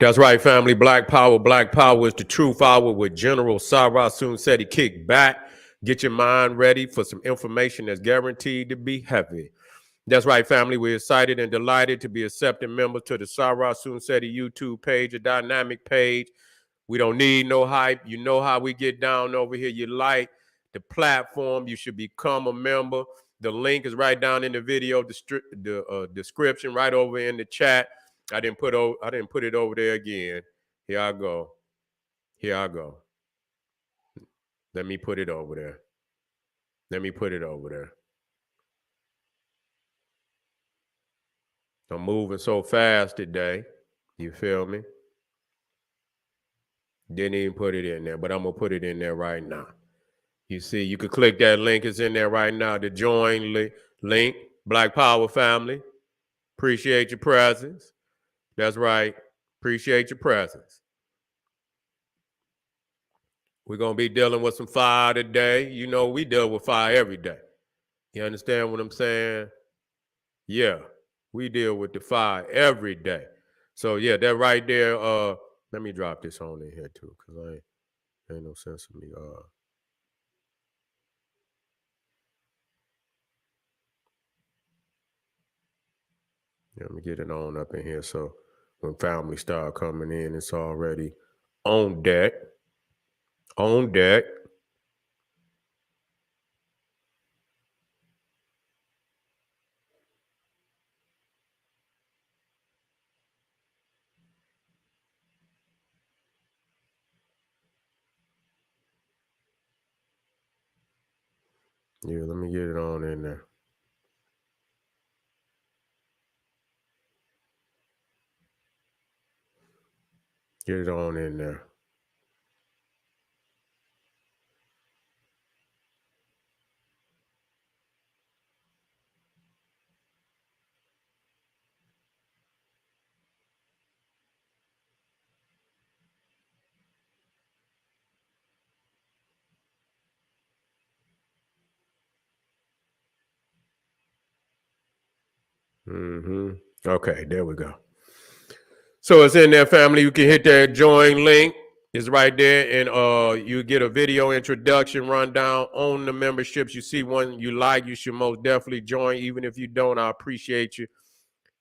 That's right, family. Black Power. Black Power is the truth hour with General Sarasun Seti. Kick back. Get your mind ready for some information that's guaranteed to be heavy. That's right, family. We're excited and delighted to be accepting members to the Sarasun Seti YouTube page, a dynamic page. We don't need no hype. You know how we get down over here. You like the platform, you should become a member. The link is right down in the video description, right over in the chat. I didn't put it over there again. Here I go. Here I go. Let me put it over there. Let me put it over there. I'm moving so fast today. You feel me? Didn't even put it in there, but I'm going to put it in there right now. You see, you could click that link. It's in there right now. The join link. Black Power family. Appreciate your presence. That's right. Appreciate your presence. We're going to be dealing with some fire today. You know, we deal with fire every day. You understand what I'm saying? Yeah, we deal with the fire every day. So, yeah, that right there. Let me drop this on in here, too, because ain't no sense of me. Let me get it on up in here so when family start coming in, it's already on deck. On deck. Yeah, let me get it on in there. Get it on in there. Okay, there we go. So it's in there, family. You can hit that join link. It's right there, and you get a video introduction rundown on the memberships. You see one you like, you should most definitely join. Even if you don't, I appreciate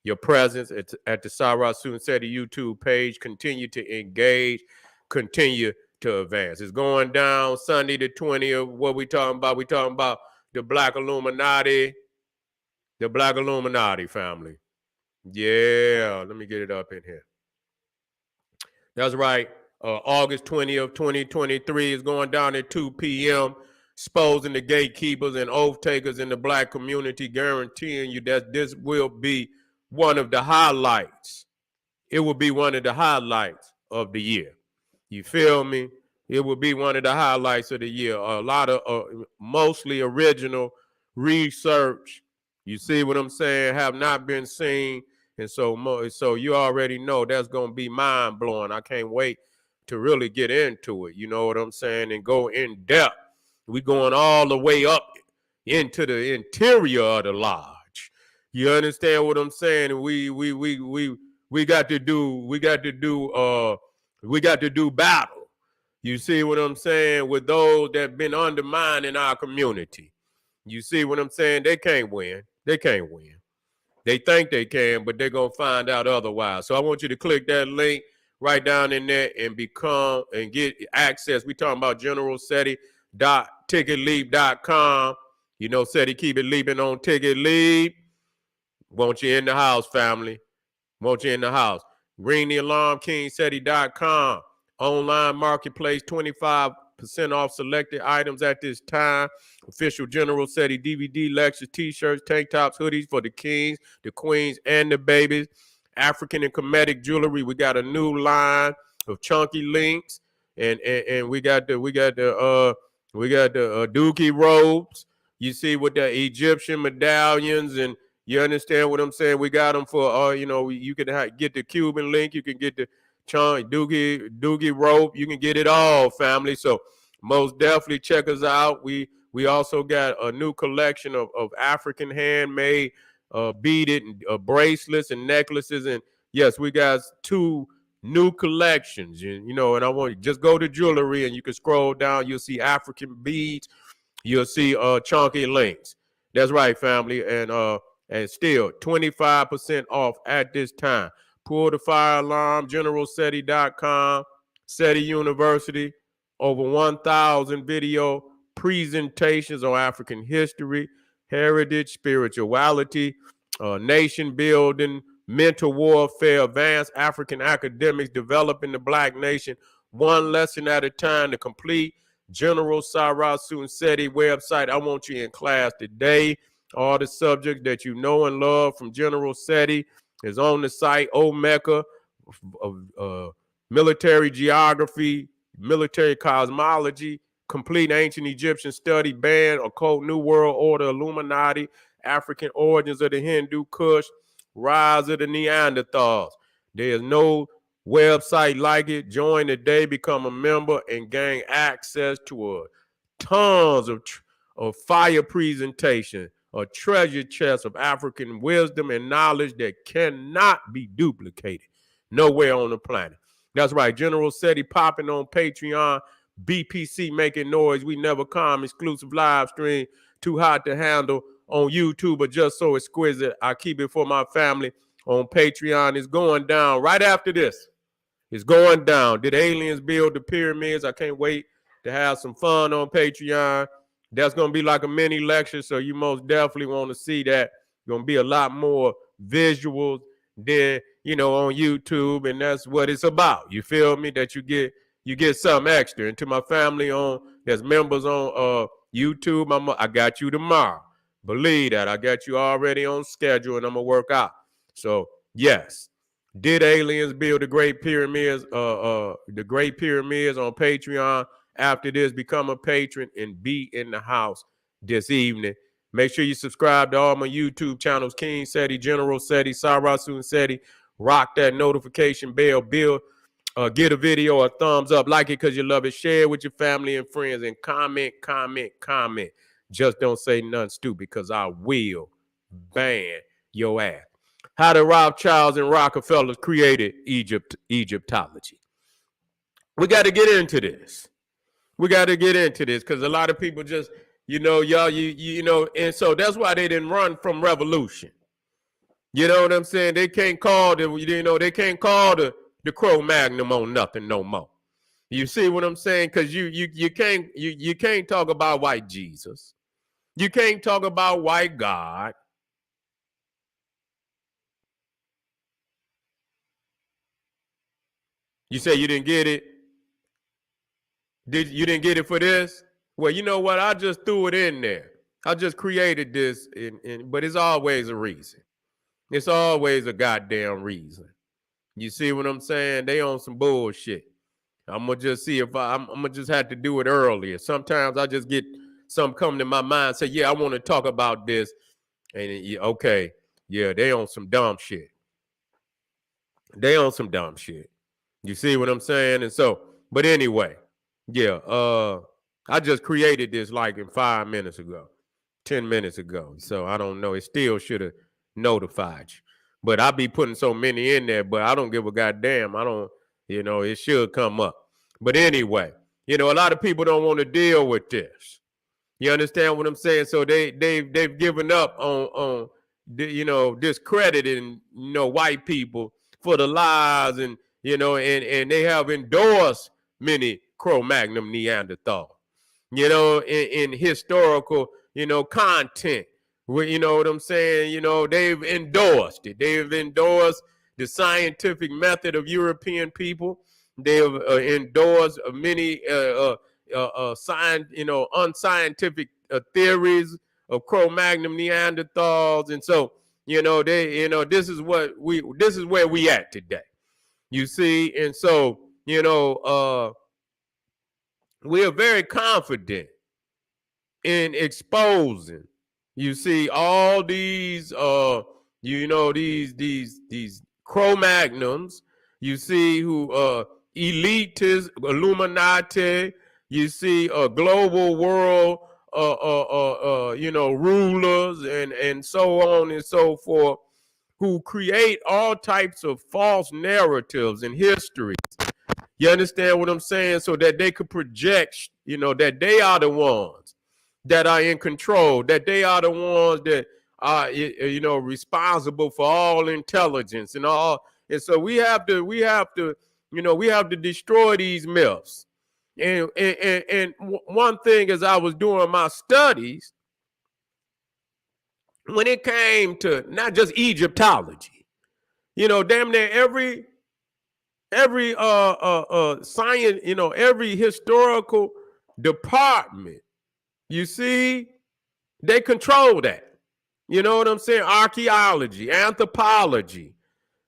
your presence at the Sarasun Seti YouTube page. Continue to engage, continue to advance. It's going down Sunday the 20th. What we talking about? We talking about the Black Illuminati. The Black Illuminati family. Yeah, let me get it up in here. That's right. August 20th, 2023 is going down at 2 p.m. Exposing the gatekeepers and oath takers in the Black community, guaranteeing you that this will be one of the highlights. It will be one of the highlights of the year. You feel me? It will be one of the highlights of the year. A lot of mostly original research. You see what I'm saying? Have not been seen. And so you already know that's going to be mind blowing. I can't wait to really get into it. You know what I'm saying? And go in depth. We going all the way up into the interior of the lodge. You understand what I'm saying? And we got to do battle. You see what I'm saying? With those that been undermining our community. You see what I'm saying? They can't win. They can't win. They think they can, but they're going to find out otherwise. So I want you to click that link right down in there and become and get access. We talking about generalseti.ticketleap.com. You know, Seti keep it leaping on Ticket Leap. Want you in the house, family. Want you in the house. Ring the alarm, kingseti.com. Online marketplace, 25% off selected items at this time. Official General Seti DVD, lectures, t-shirts, tank tops, hoodies for the kings, the queens, and the babies. African and Kemetic jewelry. We got a new line of chunky links, and we got the dookie robes. You see, with the Egyptian medallions, and you understand what I'm saying? We got them for you can get the Cuban link, you can get the dookie rope, you can get it all, family. So most definitely check us out. We also got a new collection of African handmade beaded bracelets and necklaces, and yes, we got two new collections. You know, and I want you just go to jewelry and you can scroll down. You'll see African beads. You'll see chunky links. That's right, family. And still 25% off at this time. Pull the fire alarm, generalseti.com, Seti University, over 1,000 video presentations on African history, heritage, spirituality, nation building, mental warfare, advanced African academics developing the Black nation, one lesson at a time to complete. General Sarasun Seti website. I want you in class today. All the subjects that you know and love from General Seti is on the site. Omeka, military geography, military cosmology, complete ancient Egyptian study, band, occult New World Order, Illuminati, African origins of the Hindu Kush, rise of the Neanderthals. There's no website like it. Join today, become a member, and gain access to tons of fire presentation, a treasure chest of African wisdom and knowledge that cannot be duplicated nowhere on the planet. That's right. General Seti popping on Patreon. BPC making noise. We never come. Exclusive live stream. Too hot to handle on YouTube, but just so exquisite. I keep it for my family on Patreon. It's going down right after this. It's going down. Did aliens build the pyramids? I can't wait to have some fun on Patreon. That's going to be like a mini lecture, so you most definitely want to see that. Going to be a lot more visuals than, you know, on YouTube, and that's what it's about. You feel me? That you get something extra. And to my family that's members on YouTube, I got you tomorrow. Believe that. I got you already on schedule, and I'm going to work out. So, yes. Did aliens build the Great Pyramids? The Great Pyramids on Patreon. After this, become a patron and be in the house this evening. Make sure you subscribe to all my YouTube channels: King Seti, General Seti, Sarasun Seti. Rock that notification bell. Get a video a thumbs up, like it because you love it. Share it with your family and friends, and comment. Just don't say nothing stupid, because I will ban your ass. How the Rothschilds and Rockefellers created Egyptology. We got to get into this. Because a lot of people just, you know, and so that's why they didn't run from revolution. You know what I'm saying? They can't call the Cro-Magnon on nothing no more. You see what I'm saying? Because you can't talk about white Jesus. You can't talk about white God. You say you didn't get it? You didn't get it for this? Well, you know what? I just threw it in there. I just created this, but it's always a reason. It's always a goddamn reason. You see what I'm saying? They on some bullshit. I'm gonna just see if I'm gonna just have to do it earlier. Sometimes I just get something come to my mind, say, yeah, I want to talk about this, and okay, yeah, they on some dumb shit. You see what I'm saying? And so, but anyway, yeah, I just created this like in 5 minutes ago, 10 minutes ago. So I don't know. It still should have notified you. But I be putting so many in there, but I don't give a goddamn. I don't, it should come up. But anyway, a lot of people don't want to deal with this. You understand what I'm saying? So they've given up on discrediting, white people for the lies, and they have endorsed many Cro-Magnon Neanderthal, in historical, content. You know what I'm saying? They've endorsed it. They've endorsed the scientific method of European people. They've endorsed many unscientific theories of Cro-Magnon Neanderthals, and so this is where we at today. You see, and so we are very confident in exposing. You see, all these these Cro-Magnons. You see who elitists, Illuminati. You see global world rulers and so on and so forth, who create all types of false narratives and histories. You understand what I'm saying? So that they could project, that they are the ones that are in control, that they are the ones that are, responsible for all intelligence and all. And so we have to destroy these myths. And one thing, as I was doing my studies, when it came to not just Egyptology, damn near every science, every historical department, you see, they control that. You know what I'm saying? Archaeology, anthropology.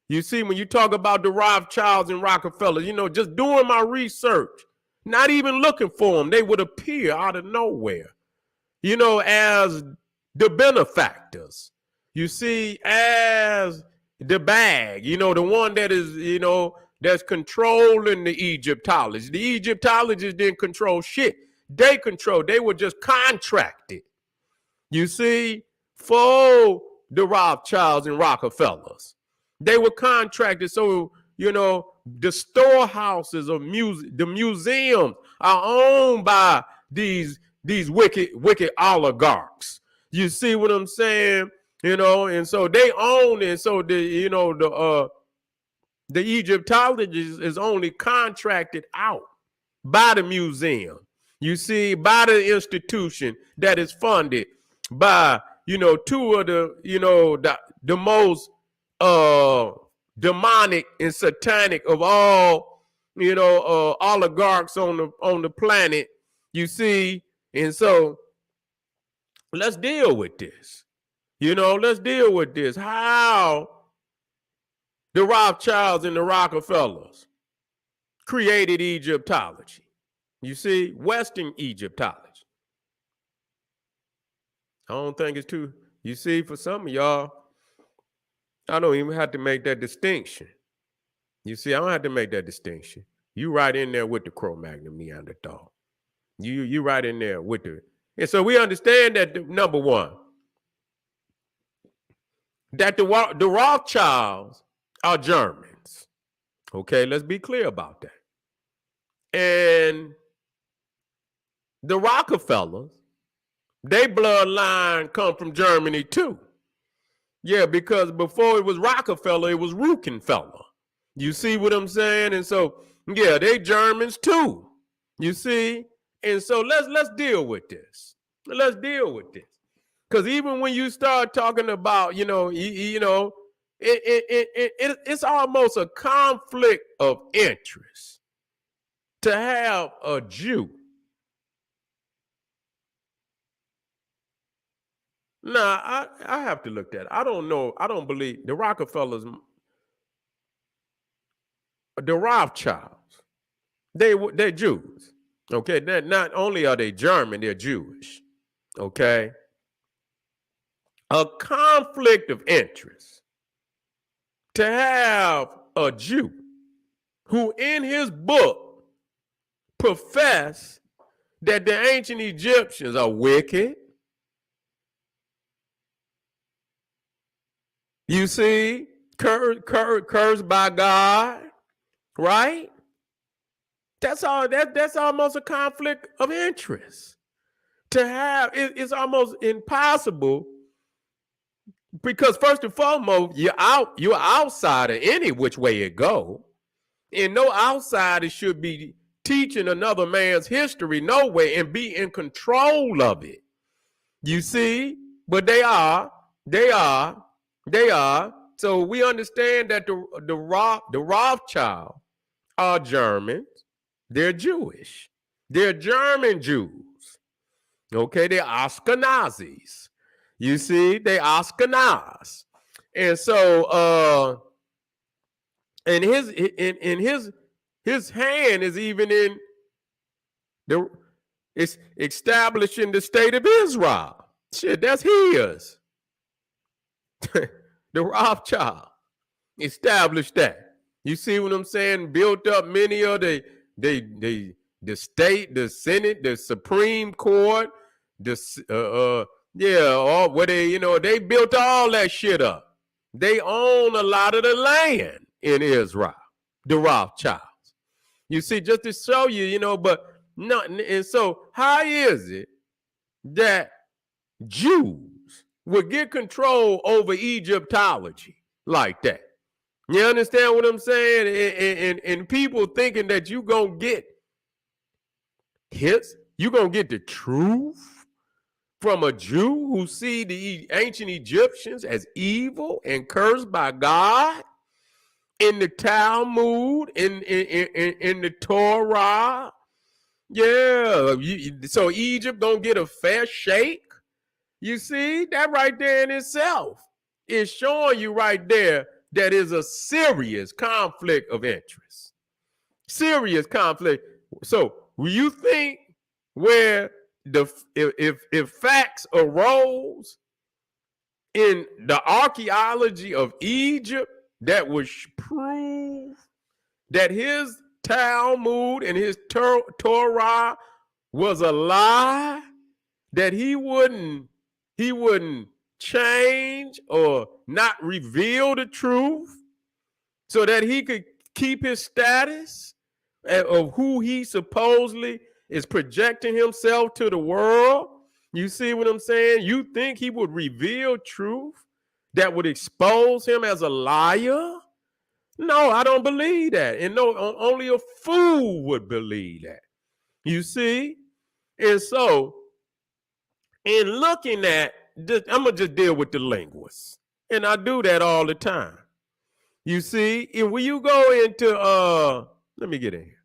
You see, when you talk about the Rothschilds and Rockefellers, just doing my research, not even looking for them, they would appear out of nowhere, as the benefactors. You see, as the bag, the one that is, that's controlling the Egyptology. The Egyptologists didn't control shit. They were just contracted, you see, for the Rothschilds and Rockefellers. They were contracted. So, the storehouses of the museums are owned by these wicked oligarchs. You see what I'm saying? And so they own it. So the Egyptologist is only contracted out by the museum. You see, by the institution that is funded by, two of the most demonic and satanic of all, oligarchs on the planet. You see, and so let's deal with this. Let's deal with this. How the Rothschilds and the Rockefellers created Egyptology. You see, Western Egyptology. I don't think it's too, you see, for some of y'all, I don't even have to make that distinction. You see, I don't have to make that distinction. You right in there with the Cro-Magnon Neanderthal. You right in there with the, and so we understand that, number one, that the Rothschilds are Germans. Okay, let's be clear about that. And the Rockefellers, their bloodline come from Germany too. Yeah, because before it was Rockefeller, it was Rockefeller. You see what I'm saying? And so, yeah, they Germans too. You see? And so let's deal with this. Let's deal with this. Because even when you start talking about, it's almost a conflict of interest to have a Jew. Nah, I have to look at it. I don't know. I don't believe the Rockefellers, the Rothschilds, they're Jews. Okay, not only are they German, they're Jewish. Okay. A conflict of interest to have a Jew who in his book profess that the ancient Egyptians are wicked. You see, cursed by God, right? That's almost a conflict of interest. To have, it's almost impossible, because first and foremost, you're outsider any which way it go. And no outsider should be teaching another man's history no way and be in control of it. You see? But they are. So we understand that the Rothschild are Germans. They're Jewish. They're German Jews. Okay, they're Ashkenazis. You see, they Ashkenaz. And so and his hand is even in it's establishing the state of Israel. Shit, that's his. The Rothschild established that. You see what I'm saying? Built up many of the state, the Senate, the Supreme Court, where they built all that shit up. They own a lot of the land in Israel, the Rothschilds. You see, just to show you, but not. And so, how is it that Jews would get control over Egyptology like that? You understand what I'm saying? And people thinking that you're going to get you're going to get the truth from a Jew who see the ancient Egyptians as evil and cursed by God in the Talmud, in the Torah. Yeah, so Egypt gonna get a fair shake. You see, that right there in itself is showing you right there that is a serious conflict of interest. Serious conflict. So you think where if facts arose in the archaeology of Egypt that would prove that his Talmud and his Torah was a lie, that he wouldn't change or not reveal the truth so that he could keep his status of who he supposedly is projecting himself to the world. You see what I'm saying? You think he would reveal truth that would expose him as a liar? No, I don't believe that. And no, only a fool would believe that. You see? And so, in looking at this, I'm going to just deal with the linguists. And I do that all the time. You see? And when you go into, let me get in here.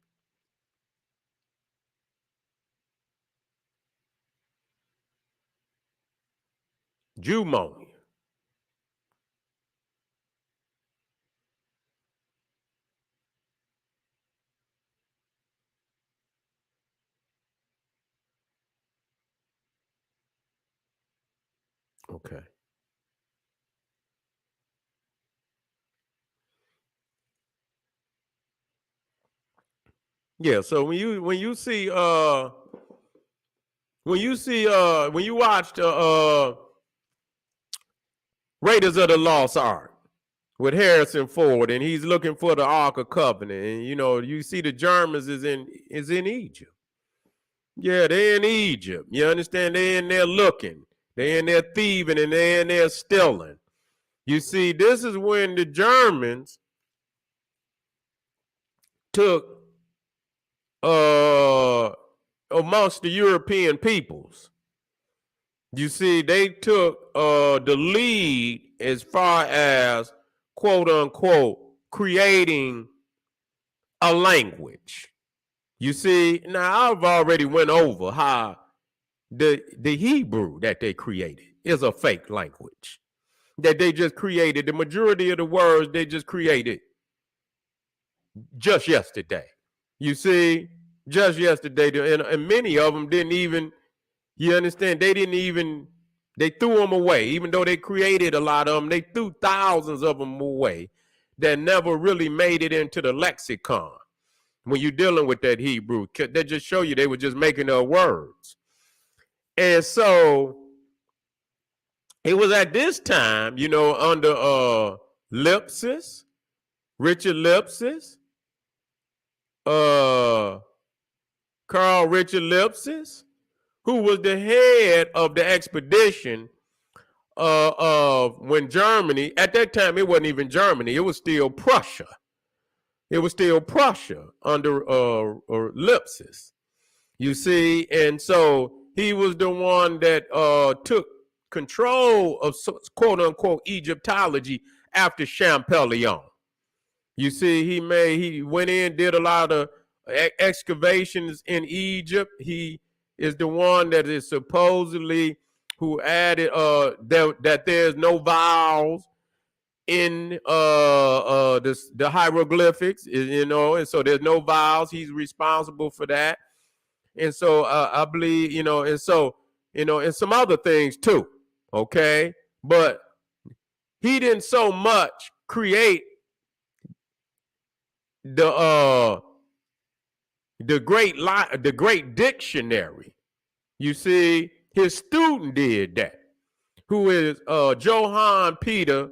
Jewmonia. Okay. Yeah, so when you watched Raiders of the Lost Ark with Harrison Ford, and he's looking for the Ark of Covenant, and you see the Germans is in Egypt. Yeah, they're in Egypt. You understand? They're in there looking. They're in there thieving, and they're in there stealing. You see, this is when the Germans took amongst the European peoples. You see, they took the lead as far as, quote unquote, creating a language. You see, now I've already went over how the Hebrew that they created is a fake language. That they just created. The majority of the words they just created just yesterday. You see, just yesterday. And many of them didn't even, you understand, they threw them away. Even though they created a lot of them, they threw thousands of them away that never really made it into the lexicon. When you're dealing with that Hebrew, they just show you they were just making up words. And so it was at this time, under Lipsis, Richard Lipsis, Carl Richard Lipsis, who was the head of the expedition of when Germany, at that time it wasn't even Germany, it was still Prussia. It was still Prussia under Lipsis. You see, and so he was the one that took control of quote unquote Egyptology after Champollion. You see, he went in, did a lot of excavations in Egypt. He is the one that is supposedly who added that there's no vowels in the hieroglyphics, and so there's no vowels. He's responsible for that. And so I believe, and so, and some other things too. Okay. But he didn't so much create the great dictionary. You see, his student did that, who is Johann Peter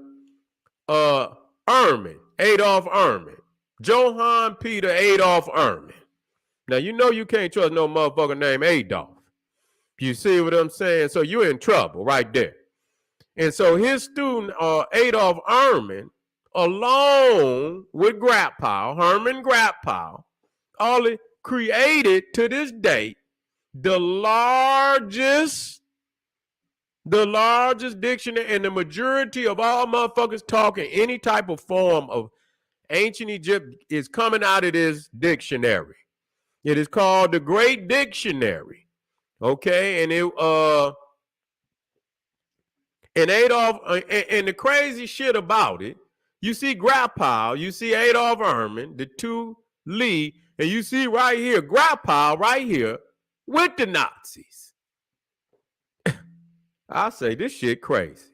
Adolf Ehrman. Johann Peter Adolf Ehrman. Now, you know you can't trust no motherfucker named Adolf. You see what I'm saying? So you're in trouble right there. And so his student, Adolf Ehrman, along with Grappow, Herman Grappow, all created to this date the largest dictionary, and the majority of all motherfuckers talking any type of form of ancient Egypt is coming out of this dictionary. It is called the Great Dictionary. Okay, and Adolf, and the crazy shit about it, you see Grappow, you see Adolf Ehrman, the two lead, and you see right here, Grappow right here with the Nazis. I say this shit crazy.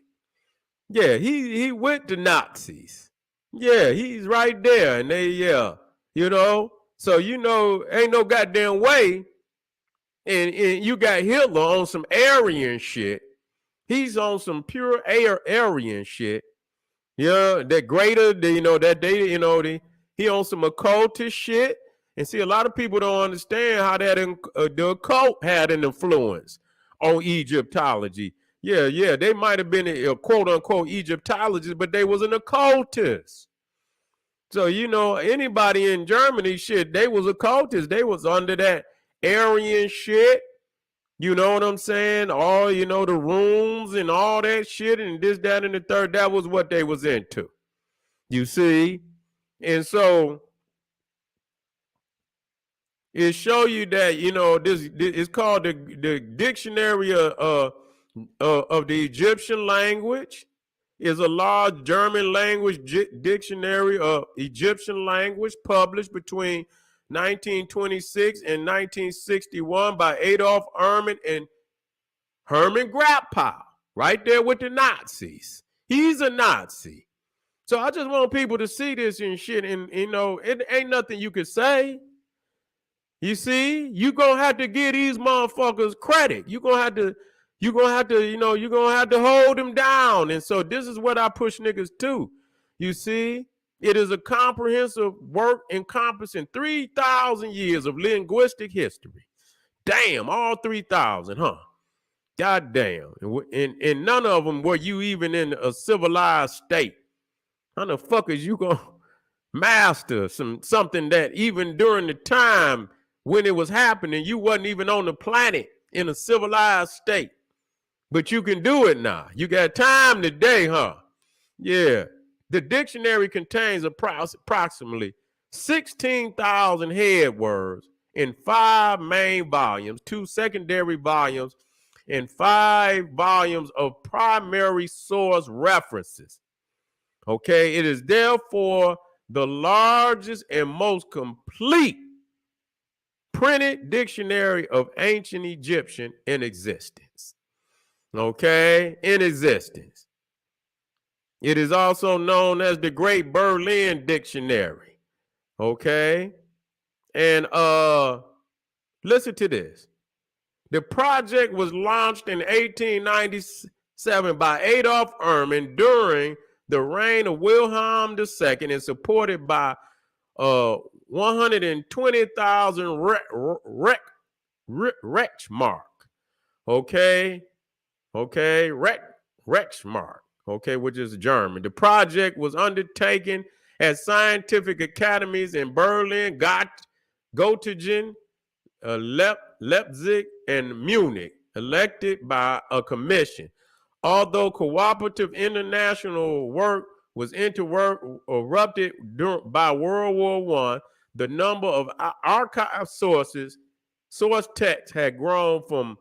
Yeah, he with the Nazis. Yeah, he's right there, and they, you know, so you know, ain't no goddamn way. And you got Hitler on some Aryan shit. He's on some pure Aryan shit. Yeah, that greater, you know, that they, you know, he on some occultist shit. And see, a lot of people don't understand how that the occult had an influence on Egyptology. Yeah, they might have been a quote unquote Egyptologist, but they was an occultist. So, you know, anybody in Germany, shit, they was occultists. They was under that Aryan shit. You know what I'm saying? All, you know, the rooms and all that shit and this, that, and the third, that was what they was into. You see? And so it show you that, you know, this is called the Dictionary of the Egyptian Language. Is a large German language dictionary of Egyptian language published between 1926 and 1961 by Adolf Ehrman and Herman Grappow, right there with the Nazis. He's a Nazi. So I just want people to see this and shit, and, you know, it ain't nothing you can say. You see, you're going to have to give these motherfuckers credit. You're going to have to, you know, you're going to have to hold them down. And so this is what I push niggas to. You see, it is a comprehensive work encompassing 3,000 years of linguistic history. Damn, all 3,000, huh? God damn. And none of them were you even in a civilized state. How the fuck is you going to master something that even during the time when it was happening, you wasn't even on the planet in a civilized state? But you can do it now. You got time today, huh? Yeah. The dictionary contains approximately 16,000 head words in 5 main volumes, 2 secondary volumes, and 5 volumes of primary source references. Okay, it is therefore the largest and most complete printed dictionary of ancient Egyptian in existence. Okay, in existence. It is also known as the Great Berlin Dictionary. Okay, and listen to this. The project was launched in 1897 by Adolf Ehrman during the reign of Wilhelm II and supported by 120,000 Reichsmark. Okay, Reichsmark. Okay, which is German. The project was undertaken at scientific academies in Berlin, Göttingen, Leipzig, and Munich, elected by a commission. Although cooperative international work was interrupted by World War I, the number of archive source texts had grown from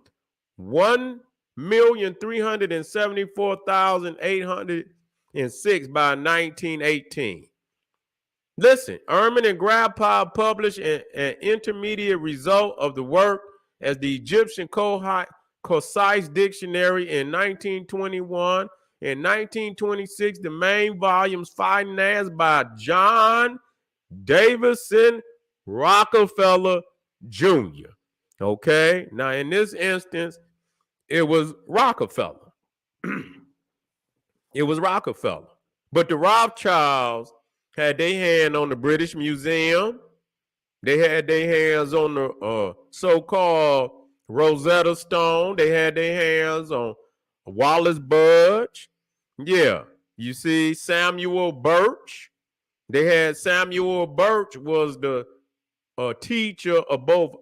1,374,806 by 1918. Listen, Ehrman and Grappow published an intermediate result of the work as the Egyptian Concise Dictionary in 1921. In 1926, the main volumes financed by John Davison Rockefeller Jr. Okay, now in this instance, it was Rockefeller. It was Rockefeller. But the Rothschilds had their hand on the British Museum. They had their hands on the so-called Rosetta Stone. They had their hands on Wallace Budge. Yeah, you see Samuel Birch. They had Samuel Birch was the teacher of both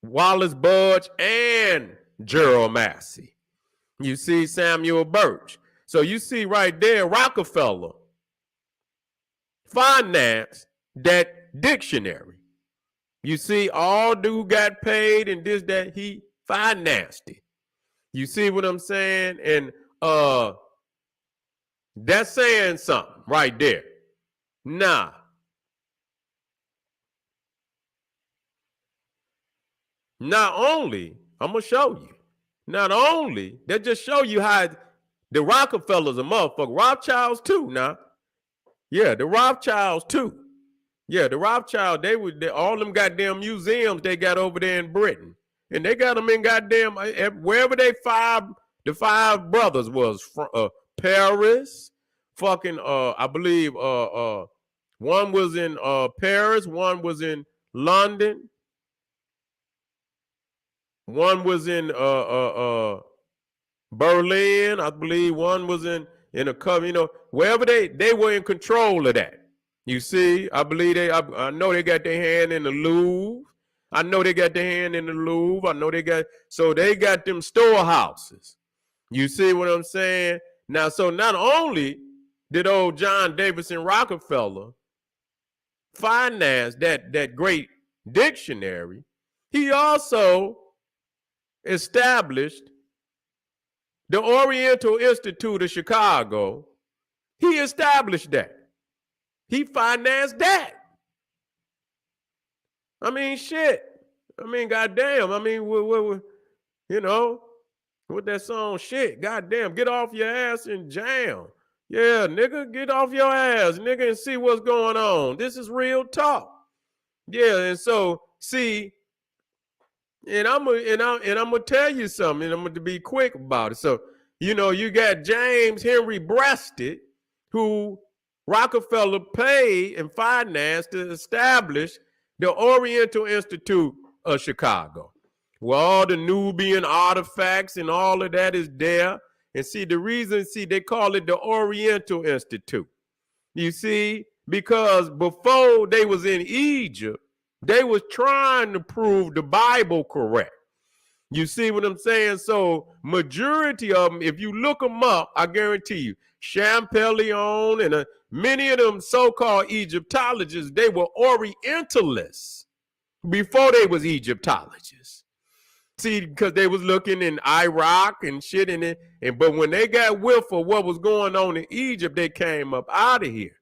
Wallace Budge and Gerald Massey. You see Samuel Birch. So you see right there, Rockefeller financed that dictionary. You see, all dude got paid and this, that, he financed it. You see what I'm saying? And that's saying something right there. Nah. Not only, I'm going to show you. Not only, that just show you how the Rockefellers are motherfucker. Rothschilds too now. Yeah, the Rothschilds too. Yeah, the Rothschilds, all them goddamn museums they got over there in Britain. And they got them in goddamn, wherever the five brothers was, Paris, fucking, I believe, one was in Paris, one was in London, one was in Berlin, I believe one was in a cover, wherever they were in control of that. You see, I believe I know they got their hand in the Louvre. I know they got their hand in the Louvre. I know they got them storehouses. You see what I'm saying? Now, so not only did old John Davison Rockefeller finance that great dictionary, he also established the Oriental Institute of Chicago. He established that. He financed that. I mean, shit. I mean, goddamn. I mean, with that song, shit. Goddamn, get off your ass and jam. Yeah, nigga, get off your ass, nigga, and see what's going on. This is real talk. Yeah, and so see, and I'm gonna tell you something, and I'm gonna be quick about it. So, you got James Henry Breasted, who Rockefeller paid and financed to establish the Oriental Institute of Chicago, where all the Nubian artifacts and all of that is there. And see, the reason, they call it the Oriental Institute. You see, because before they was in Egypt, they was trying to prove the Bible correct. You see what I'm saying? So majority of them, if you look them up, I guarantee you, Champollion and many of them so-called Egyptologists, they were Orientalists before they was Egyptologists. See, because they was looking in Iraq and shit in it, but when they got whiff of what was going on in Egypt, they came up out of here.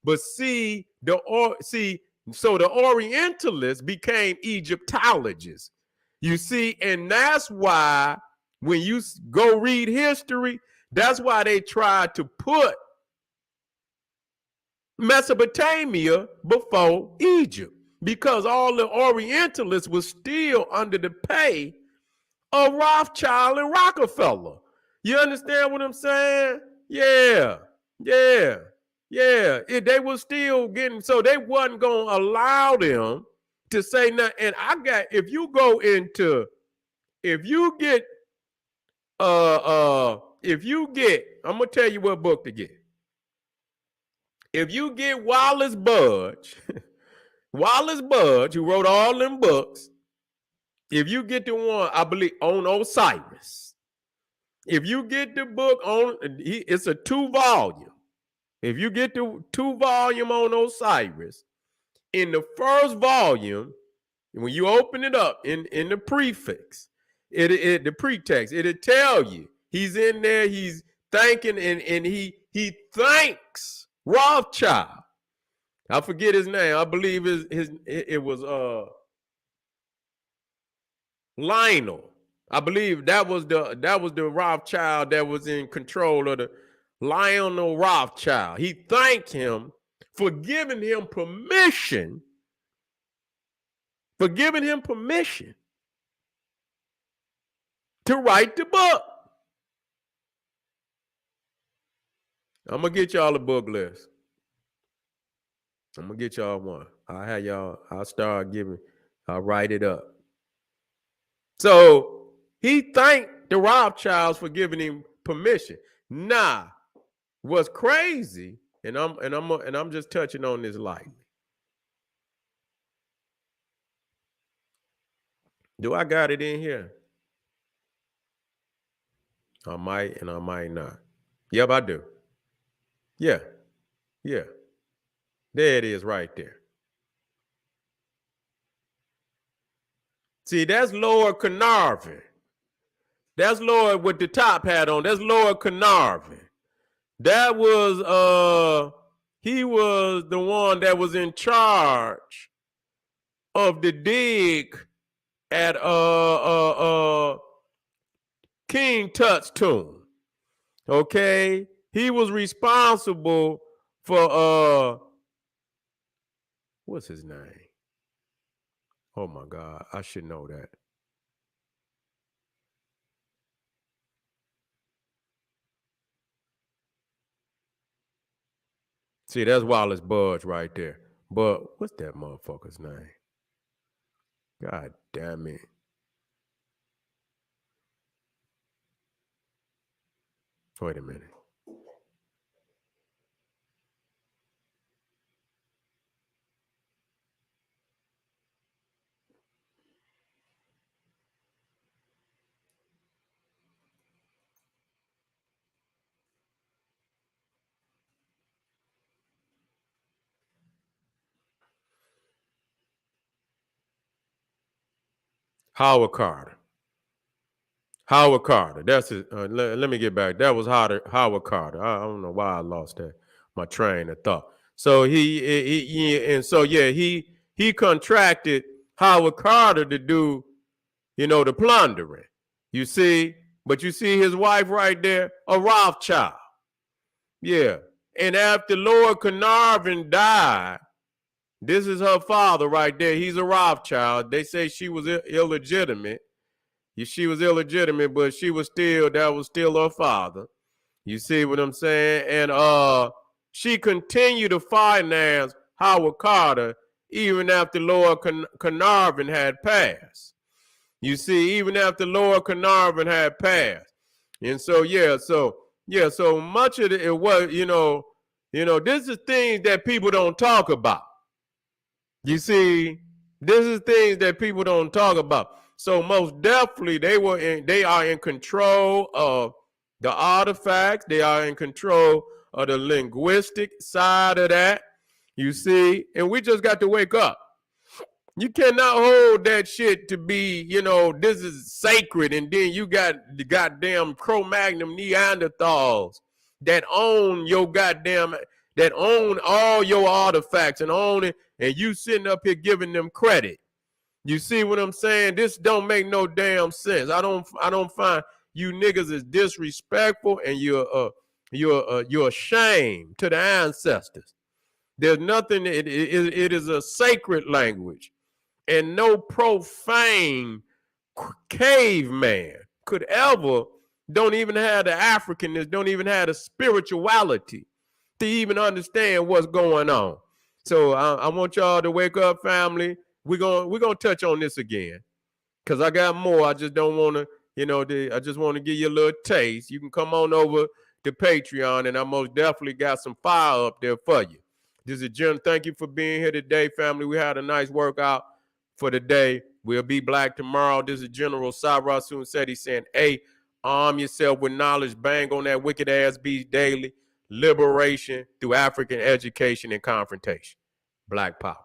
But so the Orientalists became Egyptologists. You see, and that's why when you go read history, that's why they tried to put Mesopotamia before Egypt, because all the Orientalists was still under the pay of Rothschild and Rockefeller. You understand what I'm saying? Yeah. They was still getting, so they wasn't going to allow them to say nothing. And if you get, I'm going to tell you what book to get. If you get Wallace Budge, who wrote all them books, if you get the one, I believe, on Osiris, if you get the book it's a 2-volume. If you get the 2-volume on Osiris, in the first volume, when you open it up in the prefix, the pretext, it'll tell you he's in there, he's thanking, and he thanks Rothschild. I forget his name. I believe it was Lionel. I believe that was the Rothschild that was in control of the Lionel Rothschild. He thanked him for giving him permission to write the book. I'm gonna get y'all a book list. I'm gonna get y'all one. I'll have y'all. I'll write it up. So he thanked the Rothschilds for giving him permission. Nah, what's crazy, and I'm just touching on this lightly. Do I got it in here? I might and I might not. Yep, I do. Yeah, yeah. There it is right there. See, that's Lord Carnarvon. That's Lord with the top hat on. That's Lord Carnarvon. That was he was the one that was in charge of the dig at King Tut's tomb. Okay? He was responsible for what's his name? Oh my God, I should know that. See, that's Wallace Budge right there. But what's that motherfucker's name? God damn it. Wait a minute. Howard Carter. Howard Carter. That's it. Let me get back. That was Howard Carter. I don't know why I lost that. My train of thought. So he contracted Howard Carter to do, the plundering. You see, but you see his wife right there, a Rothschild. Yeah. And after Lord Carnarvon died, this is her father right there. He's a Rothschild. They say she was illegitimate. She was illegitimate, but that was still her father. You see what I'm saying? And she continued to finance Howard Carter even after Lord Carnarvon had passed. You see, even after Lord Carnarvon had passed. And so so much of it was, this is things that people don't talk about. You see, this is things that people don't talk about. So most definitely they are in control of the artifacts. They are in control of the linguistic side of that. You see, and we just got to wake up. You cannot hold that shit to be, this is sacred, and then you got the goddamn Cro-Magnon Neanderthals that own all your artifacts and own it, and you sitting up here giving them credit. You see what I'm saying? This don't make no damn sense. I don't find you niggas is disrespectful, and you're a shame to the ancestors. There's nothing. It is a sacred language. And no profane caveman could ever, don't even have the Africanness, don't even have the spirituality to even understand what's going on. So I want y'all to wake up, family. We're gonna touch on this again, because I got more. I just don't want to, I just want to give you a little taste. You can come on over to Patreon, and I most definitely got some fire up there for you. This is Jim. Thank you for being here today, family. We had a nice workout for the day. We'll be black tomorrow. This is General Cyrus Seti saying, hey, arm yourself with knowledge. Bang on that wicked ass beast daily. Liberation through African education and confrontation. Black power.